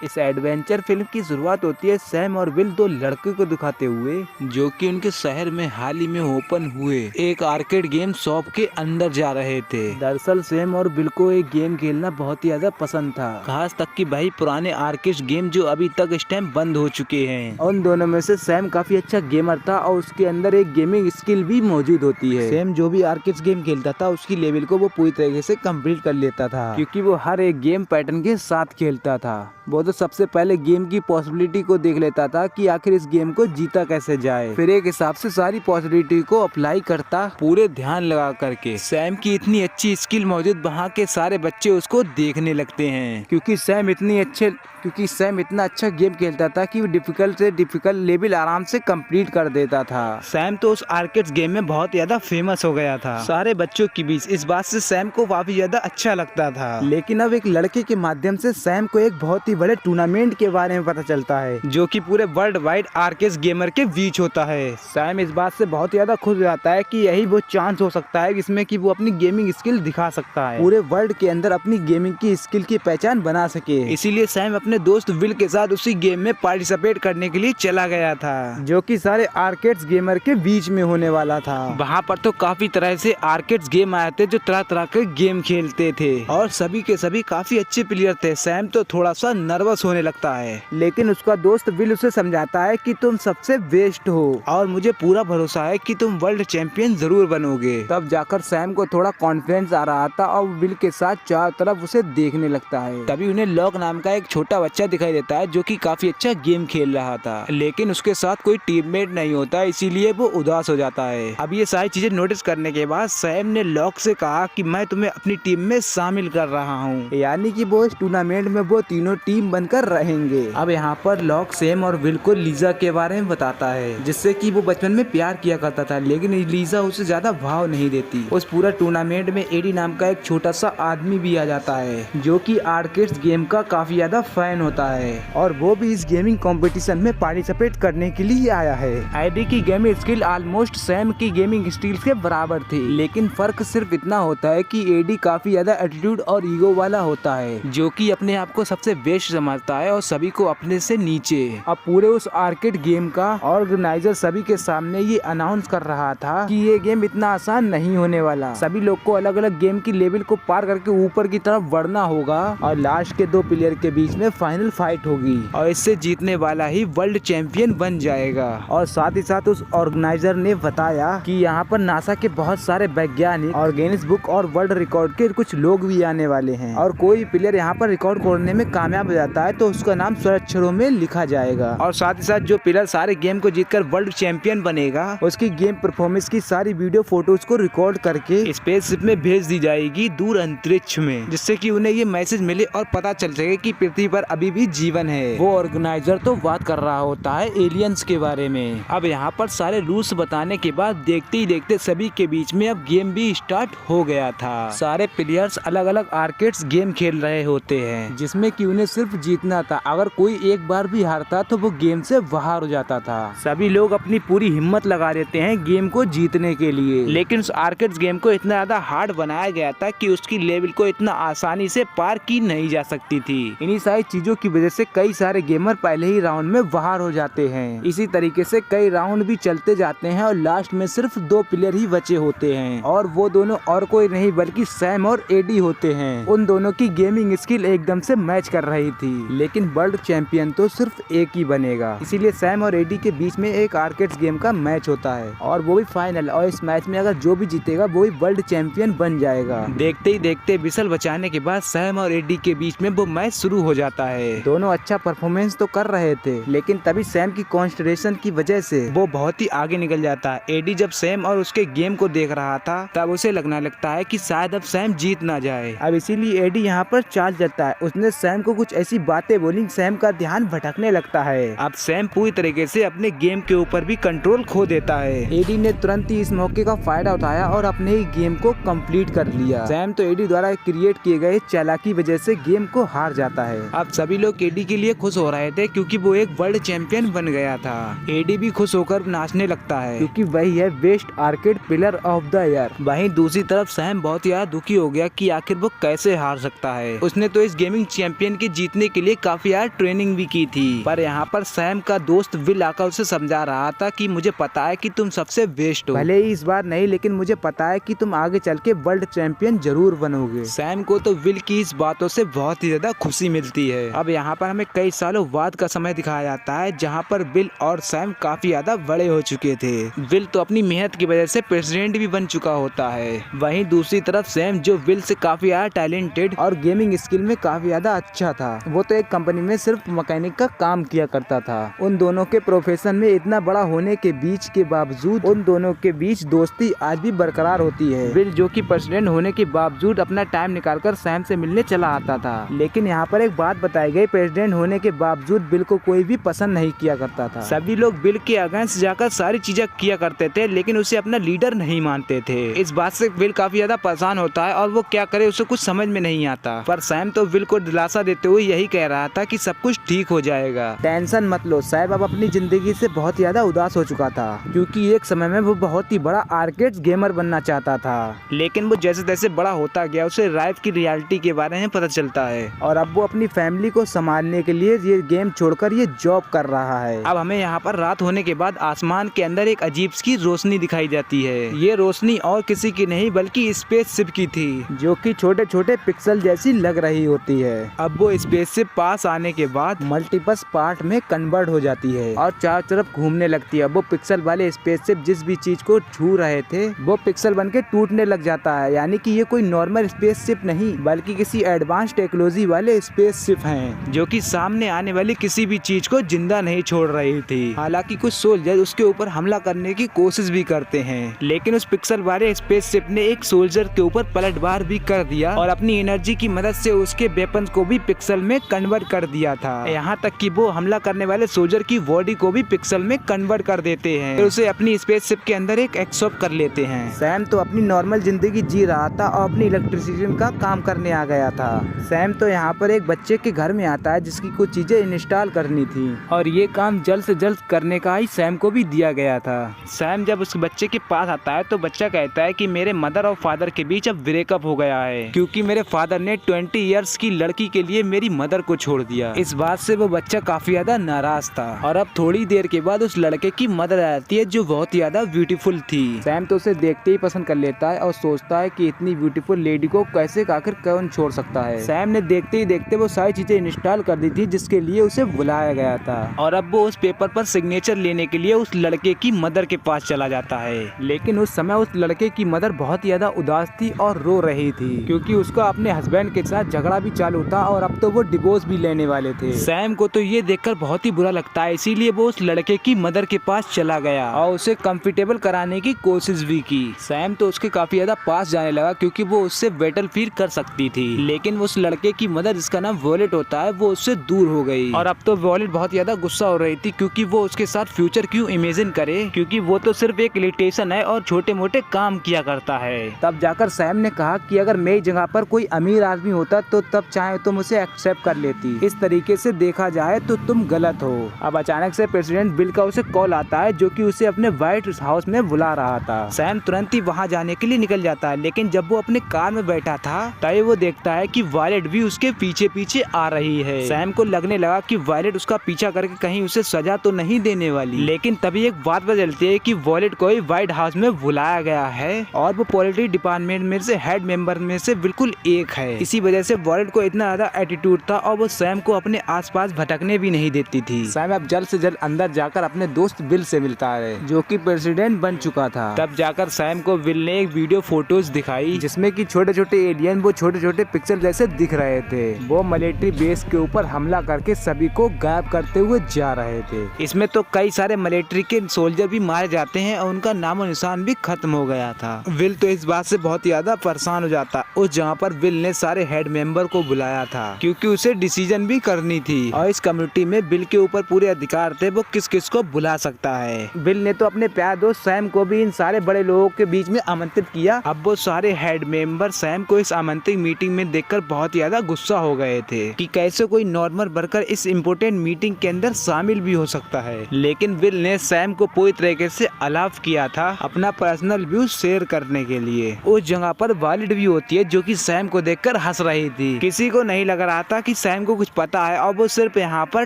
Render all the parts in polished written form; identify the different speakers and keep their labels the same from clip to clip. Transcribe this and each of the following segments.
Speaker 1: इस adventure film की शुरुआत होती है सैम और विल दो लड़के को दिखाते हुए जो कि उनके शहर में हाल ही में ओपन हुए एक आर्केड गेम शॉप के अंदर जा रहे थे। दरअसल सैम और विल को एक गेम खेलना बहुत ही ज्यादा पसंद था, खास तक कि भाई पुराने आर्केड गेम जो अभी तक इस टाइम बंद हो चुके हैं। उन दोनों में से सैम काफी अच्छा गेमर था और उसके अंदर एक गेमिंग स्किल भी मौजूद होती है। सैम जो भी आर्केड गेम खेलता था उसकी लेवल को वो पूरी तरीके से कंप्लीट कर लेता था, क्योंकि वो हर एक गेम पैटर्न के साथ खेलता था। वो तो सबसे पहले गेम की पॉसिबिलिटी को देख लेता था कि आखिर इस गेम को जीता कैसे जाए, फिर एक हिसाब से सारी पॉसिबिलिटी को अप्लाई करता पूरे ध्यान लगा करके। सैम की इतनी अच्छी स्किल मौजूद वहाँ के सारे बच्चे उसको देखने लगते हैं, क्योंकि सैम इतना अच्छा गेम खेलता था कि वो डिफिकल्ट से डिफिकल्ट लेवल आराम से कंप्लीट कर देता था। सैम तो उस आर्केड गेम में बहुत ज्यादा फेमस हो गया था सारे बच्चों के बीच। इस बात से सैम को काफी ज्यादा अच्छा लगता था। लेकिन अब एक लड़के के माध्यम से सैम को एक बहुत ही बड़े टूर्नामेंट के बारे में पता चलता है, जो कि पूरे वर्ल्ड वाइड आर्केड गेमर के बीच होता है। सैम इस बात से बहुत ज्यादा खुश हो जाता है कि यही वो चांस हो सकता है जिसमें कि वो अपनी गेमिंग स्किल दिखा सकता है, पूरे वर्ल्ड के अंदर अपनी गेमिंग की स्किल की पहचान बना सके। इसीलिए सैम अपने दोस्त विल के साथ उसी गेम में पार्टिसिपेट करने के लिए चला गया था, जो कि सारे आर्केड्स गेमर के बीच में होने वाला था। वहाँ पर तो काफी तरह से आर्केड्स गेम आए थे जो तरह तरह के गेम खेलते थे और सभी के सभी काफी अच्छे प्लेयर थे। सैम तो थोड़ा सा नर्वस होने लगता है, लेकिन उसका दोस्त विल उसे समझाता है कि तुम सबसे बेस्ट हो और मुझे पूरा भरोसा है कि तुम वर्ल्ड चैंपियन जरूर बनोगे। तब जाकर सैम को थोड़ा कॉन्फिडेंस आ रहा था और विल के साथ चारों तरफ उसे देखने लगता है। तभी उन्हें लॉक नाम का एक छोटा बच्चा दिखाई देता है जो कि काफी अच्छा गेम खेल रहा था, लेकिन उसके साथ कोई टीममेट नहीं होता, इसीलिए वो उदास हो जाता है। अब ये सारी चीजें नोटिस करने के बाद सैम ने लॉक से कहा कि मैं तुम्हें अपनी टीम में शामिल कर रहा हूँ, यानी कि वो इस टूर्नामेंट में वो तीनों टीम बनकर रहेंगे। अब यहाँ पर लॉक सैम और विल को लीजा के बारे में बताता है, जिससे कि वो बचपन में प्यार किया करता था, लेकिन लीजा उसे ज्यादा भाव नहीं देती। उस पूरा टूर्नामेंट में एडी नाम का एक छोटा सा आदमी भी आ जाता है, जो कि आर्केड गेम का काफी ज्यादा फैन होता है और वो भी इस गेमिंग कंपटीशन में पार्टिसिपेट करने के लिए आया है। एडी की गेमिंग स्किल ऑलमोस्ट सैम की गेमिंग स्किल के बराबर थी, लेकिन फर्क सिर्फ इतना होता है कि एडी काफी ज्यादा एटीट्यूड और ईगो वाला होता है, जो कि अपने आप को सबसे बेस्ट समझता है और सभी को अपने से नीचे। अब पूरे उस आर्केड गेम का ऑर्गेनाइजर सभी के सामने ये अनाउंस कर रहा था कि ये गेम इतना आसान नहीं होने वाला। सभी लोग को अलग अलग गेम की लेवल को पार करके ऊपर की तरफ बढ़ना होगा और लास्ट के दो प्लेयर के बीच में फाइनल फाइट होगी और इससे जीतने वाला ही वर्ल्ड चैंपियन बन जाएगा। और साथ ही साथ उस ऑर्गेनाइजर ने बताया कि यहाँ पर नासा के बहुत सारे वैज्ञानिक और गिनीज बुक और वर्ल्ड रिकॉर्ड के कुछ लोग भी आने वाले हैं और कोई प्लेयर यहाँ पर रिकॉर्ड करने में कामयाब हो जाता है तो उसका नाम स्वराक्षरों में लिखा जाएगा। और साथ ही साथ जो प्लेयर सारे गेम को जीतकर वर्ल्ड चैंपियन बनेगा उसकी गेम परफॉर्मेंस की सारी वीडियो फोटोज को रिकॉर्ड करके स्पेसशिप में भेज दी जाएगी दूर अंतरिक्ष में, जिससे कि उन्हें ये मैसेज मिले और पता चल सके कि पृथ्वी पर अभी भी जीवन है। वो ऑर्गेनाइजर तो बात कर रहा होता है एलियंस के बारे में। अब यहाँ पर सारे रूल्स बताने के बाद देखते ही देखते सभी के बीच में अब गेम भी स्टार्ट हो गया था। सारे प्लेयर्स अलग अलग आर्केड्स गेम खेल रहे होते हैं, जिसमें कि उन्हें सिर्फ जीतना था। अगर कोई एक बार भी हारता तो वो गेम से बाहर हो जाता था। सभी लोग अपनी पूरी हिम्मत लगा देते हैं गेम को जीतने के लिए, लेकिन उस आर्केड्स गेम को इतना ज्यादा हार्ड बनाया गया था कि उसकी लेवल को इतना आसानी से पार की नहीं जा सकती थी। इन्हीं सारी चीजों की वजह से कई सारे गेमर पहले ही राउंड में बाहर हो जाते हैं। इसी तरीके से कई राउंड भी चलते जाते हैं और लास्ट में सिर्फ दो प्लेयर ही बचे होते हैं और वो दोनों और कोई नहीं बल्कि सैम और एडी होते हैं। उन दोनों की गेमिंग स्किल एकदम से मैच कर रही थी, लेकिन वर्ल्ड चैंपियन तो सिर्फ एक ही बनेगा। इसीलिए सैम और एडी के बीच में एक आर्केड्स गेम का मैच होता है और वो भी फाइनल, और इस मैच में अगर जो भी जीतेगा वो भी वर्ल्ड चैंपियन बन जाएगा। देखते ही देखते बिसल बचाने के बाद सैम और एडी के बीच में वो मैच शुरू हो जाता है। दोनों अच्छा परफॉर्मेंस तो कर रहे थे, लेकिन तभी सैम की कॉन्सेंट्रेशन की वजह से वो बहुत ही आगे निकल जाता है। एडी जब सैम और उसके गेम को देख रहा था तब उसे लगने लगता है कि शायद अब सैम जीत ना जाए। अब इसीलिए एडी यहाँ पर चार्ज जाता है। उसने सैम को कुछ ऐसी बातें बोली, सैम का ध्यान भटकने लगता है। अब सैम पूरी तरीके से अपने गेम के ऊपर भी कंट्रोल खो देता है। एडी ने तुरंत ही इस मौके का फायदा उठाया और अपने ही गेम को कंप्लीट कर लिया। सैम तो एडी द्वारा क्रिएट किए गए चालाकी वजह से गेम को हार जाता है। अब सभी लोग एडी के लिए खुश हो रहे थे क्योंकि वो एक वर्ल्ड चैंपियन बन गया था। एडी भी खुश होकर नाचने लगता है क्योंकि वही है best arcade player of the year. वहीं दूसरी तरफ सैम बहुत ज्यादा दुखी हो गया कि आखिर वो कैसे हार सकता है। उसने तो इस गेमिंग चैंपियन के जीतने के लिए काफी यार ट्रेनिंग भी की थी। पर यहाँ पर सैम का दोस्त विल आकर उसे समझा रहा था कि मुझे पता है कि तुम सबसे बेस्ट हो, भले ही इस बार नहीं, लेकिन मुझे पता है कि तुम आगे चल के वर्ल्ड चैंपियन जरूर बनोगे। सैम को तो विल की इस बातों से बहुत ही ज्यादा खुशी मिलती है। अब यहाँ पर हमें कई सालों बाद का समय दिखाया जाता है जहाँ पर विल और सैम काफी ज्यादा बड़े हो चुके थे। विल तो अपनी मेहनत की वजह से प्रेसिडेंट भी बन चुका होता है, वहीं दूसरी तरफ सैम जो विल से काफी ज्यादा टैलेंटेड और गेमिंग स्किल में काफी ज्यादा अच्छा था, वो तो एक कंपनी में सिर्फ मैकेनिक का काम किया करता था। उन दोनों के प्रोफेशन में इतना बड़ा होने के बीच के बावजूद उन दोनों के बीच दोस्ती आज भी बरकरार होती है। विल जो कि प्रेसिडेंट होने के बावजूद अपना टाइम निकालकर सैम से मिलने चला आता था, लेकिन यहाँ पर एक बात बताई गई, प्रेसिडेंट होने के बावजूद बिल को कोई भी पसंद नहीं किया करता था। सभी लोग बिल के अगेंस्ट जाकर सारी चीजें किया करते थे, लेकिन उसे अपना लीडर नहीं मानते थे। इस बात से बिल काफी ज्यादा परेशान होता है और वो क्या करे उसे कुछ समझ में नहीं आता। पर सैम तो बिल को दिलासा देते हुए यही कह रहा था कि सब कुछ ठीक हो जाएगा, टेंशन मत लो। सैम अब अपनी जिंदगी से बहुत ज्यादा उदास हो चुका था, क्योंकि एक समय में वो बहुत ही बड़ा आर्केड गेमर बनना चाहता था, लेकिन वो जैसे जैसे बड़ा होता गया उसे लाइफ की रियलिटी के बारे में पता चलता है और अब वो अपनी फैमिली को संभालने के लिए ये गेम छोड़कर ये जॉब कर रहा है। अब हमें यहाँ पर रात होने के बाद आसमान के अंदर एक अजीब सी रोशनी दिखाई जाती है। ये रोशनी और किसी की नहीं बल्कि स्पेसशिप की थी, जो कि छोटे छोटे पिक्सल जैसी लग रही होती है। अब वो स्पेसशिप पास आने के बाद मल्टीपल पार्ट में कन्वर्ट हो जाती है और चारों तरफ घूमने लगती है। वो पिक्सल वाले स्पेसशिप जिस भी चीज को छू रहे थे वो पिक्सल बन के टूटने लग जाता है, यानी कि ये कोई नॉर्मल स्पेसशिप नहीं बल्कि किसी एडवांस टेक्नोलॉजी वाले स्पेसशिप हैं, जो कि सामने आने वाली किसी भी चीज को जिंदा नहीं छोड़ रही थी। हालांकि कुछ सोल्जर उसके ऊपर हमला करने की कोशिश भी करते हैं, लेकिन उस पिक्सल वाले स्पेसशिप ने एक सोल्जर के ऊपर पलटवार भी कर दिया और अपनी एनर्जी की मदद से उसके वेपन को भी पिक्सल में कन्वर्ट कर दिया था। यहाँ तक कि वो हमला करने वाले सोल्जर की बॉडी को भी पिक्सल में कन्वर्ट कर देते हैं, फिर उसे अपनी स्पेसशिप के अंदर एक एक्सॉप कर लेते हैं। सैम तो अपनी नॉर्मल जिंदगी जी रहा था और अपनी इलेक्ट्रिसिटी का काम करने आ गया था। सैम तो यहाँ पर एक बच्चे के घर में आता है जिसकी कुछ चीजें इंस्टॉल करनी थी और ये काम जल्द से जल्द करने का ही सैम को भी दिया गया था। सैम जब उस बच्चे के पास आता है तो बच्चा कहता है कि मेरे मदर और फादर के बीच अब ब्रेकअप हो गया है, क्योंकि मेरे फादर ने 20 इयर्स की लड़की के लिए मेरी मदर को छोड़ दिया। इस बात से वो बच्चा काफी ज्यादा नाराज था और अब थोड़ी देर के बाद उस लड़के की मदर आती है जो बहुत ज्यादा ब्यूटीफुल थी। सैम तो उसे देखते ही पसंद कर लेता है और सोचता है कि इतनी ब्यूटीफुल लेडी को कैसे आखिर कौन छोड़ सकता है। सैम ने देखते ही देखते वो सारी चीजें इंस्टॉल कर दी थी जिसके लिए उसे बुलाया गया था और अब वो उस पेपर पर सिग्नेचर लेने के लिए उस लड़के की मदर के पास चला जाता है। लेकिन उस समय उस लड़के की मदर बहुत ज्यादा उदास थी और रो रही थी, क्योंकि उसका अपने हस्बैंड के साथ झगड़ा भी चालू था और अब तो वो डिवोर्स भी लेने वाले थे। सैम को तो ये देखकर बहुत ही बुरा लगता है, इसीलिए वो उस लड़के की मदर के पास चला गया और उसे कंफर्टेबल कराने की कोशिश भी की। सैम तो उसके काफी ज्यादा पास जाने लगा क्योंकि वो उससे बेटर फील कर सकती थी, लेकिन उस लड़के की मदर जिसका नाम वॉलेट होता है वो उससे दूर हो गई और अब तो वॉलेट बहुत ज्यादा गुस्सा हो रही थी, क्योंकि वो उसके साथ फ्यूचर क्यों इमेजिन करे, क्योंकि वो तो सिर्फ एक इरिटेशन है और छोटे मोटे काम किया करता है। तब जाकर सैम ने कहा कि अगर मेरी जगह पर कोई अमीर आदमी होता तो तब चाहे तुम उसे एक्सेप्ट कर लेती, इस तरीके से देखा जाए तो तुम गलत हो। अब अचानक से प्रेसिडेंट बिल का उसे कॉल आता है जो कि उसे अपने व्हाइट हाउस में बुला रहा था। सैम तुरंत ही वहाँ जाने के लिए निकल जाता है, लेकिन जब वो अपने कार में बैठा था तभी वो देखता है कि वायलेट भी उसके पीछे पीछे आ रही है। सैम को लगने लगा कि वायलेट उसका पीछा करके कहीं उसे सजा तो नहीं देने वाली, लेकिन तभी एक बात पता चलती है कि वायलेट को व्हाइट हाउस में बुलाया गया है और वो पॉलिटिक्स डिपार्टमेंट में से हेड मेंबर में से बिल्कुल एक है। इसी वजह से वायलेट को इतना ज्यादा एटीट्यूड था और वो सैम को अपने आसपास भटकने भी नहीं देती थी। सैम अब जल्द से जल्द अंदर जाकर अपने दोस्त बिल से मिलता है जो कि प्रेसिडेंट बन चुका था। तब जाकर सैम को बिल ने एक वीडियो फोटोज दिखाई जिसमें कि छोटे छोटे एलियन वो छोटे छोटे पिक्सल जैसे दिख रहे थे। वो मिलिट्री बेस के ऊपर हमला करके सभी को गायब करते हुए जा रहे थे। इसमें तो कई सारे मिलिट्री के सोल्जर भी मारे जाते हैं और उनका नामो निशान भी खत्म हो गया था। विल तो इस बात से बहुत ज्यादा परेशान हो जाता। उस जगह पर विल ने सारे हेड मेंबर को बुलाया था क्योंकि उसे डिसीजन भी करनी थी और इस कम्युनिटी में बिल के ऊपर पूरे अधिकार थे, वो किस किस को बुला सकता है। बिल ने तो अपने प्यारे दोस्त सैम को भी इन सारे बड़े लोगों के बीच में आमंत्रित किया। अब वो सारे हेड मेंबर सैम को इस आमंत्रित मीटिंग में देखकर बहुत ज्यादा गुस्सा हो गए थे कि कैसे कोई नॉर्मल वर्कर इस इम्पोर्टेंट मीटिंग के अंदर शामिल भी हो सकता है। लेकिन विल ने सैम को पूरी तरीके से अलाउ किया था अपना पर्सनल व्यू शेयर करने के लिए। उस जगह पर वायलेट भी होती है जो कि सैम को देखकर हंस रही थी। किसी को नहीं लग रहा था कि कि सैम को कुछ पता है और वो सिर्फ यहाँ पर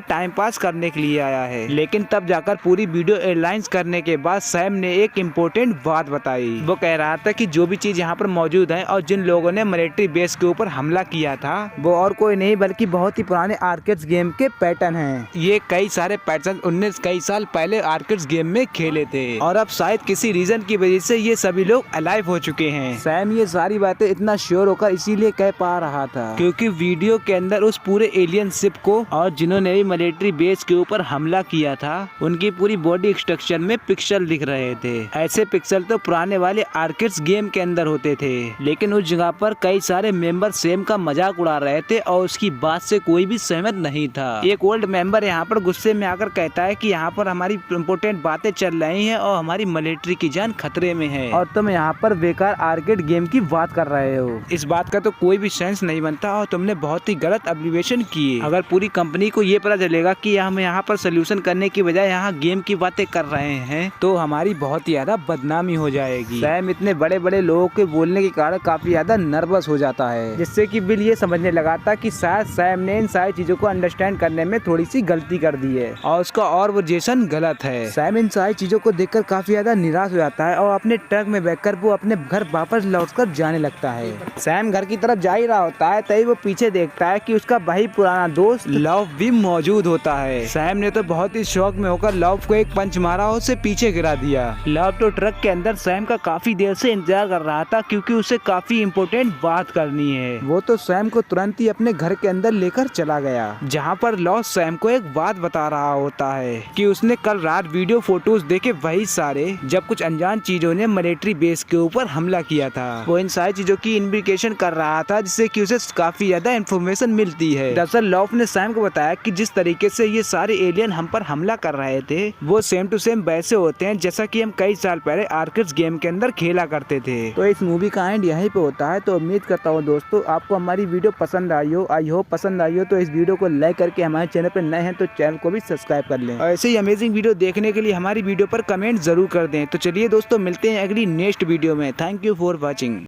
Speaker 1: टाइम पास करने के लिए आया है। लेकिन तब जाकर पूरी वीडियो एनालाइज करने के बाद सैम ने एक इम्पोर्टेंट बात बताई। वो कह रहा था कि जो भी चीज यहाँ पर मौजूद है और जिन लोगों ने मिलिट्री बेस के ऊपर हमला किया था वो और कोई नहीं बल्कि बहुत ही पुराने आर्केड्स गेम के पैटर्न हैं। ये कई सारे पैटर्न 19 कई साल पहले आर्केड्स गेम में खेले थे और अब शायद किसी रीजन की वजह से ये सभी लोग अलाइव हो चुके हैं। सैम ये सारी बातें इतना श्योर होकर इसीलिए कह पा रहा था क्योंकि वीडियो के अंदर उस पूरे एलियन शिप को और जिन्होंने भी मिलिट्री बेस के ऊपर हमला किया था उनकी पूरी बॉडी स्ट्रक्चर में पिक्सल दिख रहे थे। ऐसे पिक्सल तो पुराने वाले आर्केड्स गेम के अंदर होते थे, लेकिन उस जगह पर कई सारे मेंबर सैम का मजाक उड़ा रहे थे और उसकी बात से कोई भी सहमत नहीं था। एक ओल्ड मेंबर यहाँ पर गुस्से में आकर कहता है कि यहाँ पर हमारी इम्पोर्टेंट बातें चल रही हैं और हमारी मिलिट्री की जान खतरे में है और तुम यहाँ पर बेकार आर्केड गेम की बात कर रहे हो। इस बात का तो कोई भी सेंस नहीं बनता और तुमने बहुत ही गलत एब्रीविएशन किए। अगर पूरी कंपनी को ये पता चलेगा कि हम यहाँ पर सोल्यूशन करने की बजाय यहाँ गेम की बातें कर रहे हैं तो हमारी बहुत ही ज्यादा बदनामी हो जाएगी। सैम इतने बड़े बड़े लोगों के बोलने के कारण काफी ज्यादा नर्वस हो जाता है, जिससे कि बिल ये समझने लगा था कि शायद सैम ने इन सारी चीजों को अंडरस्टैंड करने में थोड़ी सी गलती कर दी है और उसका और वर्जेशन गलत है। सैम इन सारी चीजों को देखकर काफी ज्यादा निराश हो जाता है और अपने ट्रक में बैठकर वो अपने घर वापस लौटकर जाने लगता है। सैम घर की तरफ जा ही रहा होता है तभी वो पीछे देखता है कि उसका वही पुराना दोस्त लव भी मौजूद होता है। सैम ने तो बहुत ही शौक में होकर लव को एक पंच मारा और उसे पीछे गिरा दिया। लव तो ट्रक के अंदर सैम का काफी देर से इंतजार कर रहा था क्योंकि उसे काफी इम्पोर्टेंट बात करनी है। वो तो सैम को तुरंत ही अपने घर के अंदर लेकर चला गया, जहाँ पर लव सैम को एक बात बता रहा होता है कि उसने कल रात वीडियो फोटोज देखे वही सारे जब कुछ अनजान चीजों ने मिलिट्री बेस के ऊपर हमला किया था। वो इन सारी चीजों की इन्वेस्टिगेशन कर रहा था जिससे कि उसे काफी ज्यादा इन्फॉर्मेशन मिलती है। दरअसल लव ने सैम को बताया कि जिस तरीके से ये सारे एलियन हम पर हमला कर रहे थे वो सेम टू सेम वैसे होते हैं जैसा कि हम कई साल पहले आर्केड्स गेम के अंदर खेला करते थे। तो इस मूवी का एंड यहीं पे होता है। तो उम्मीद करता हूँ दोस्तों आपको हमारी वीडियो पसंद आई हो। आई होप पसंद आई हो तो इस वीडियो को लाइक करके हमारे चैनल पर नए हैं तो चैनल को भी सब्सक्राइब कर लें और ऐसे ही अमेजिंग वीडियो देखने के लिए हमारी वीडियो पर कमेंट जरूर कर दें। तो चलिए दोस्तों मिलते हैं अगली नेक्स्ट वीडियो में। Thank you for watching.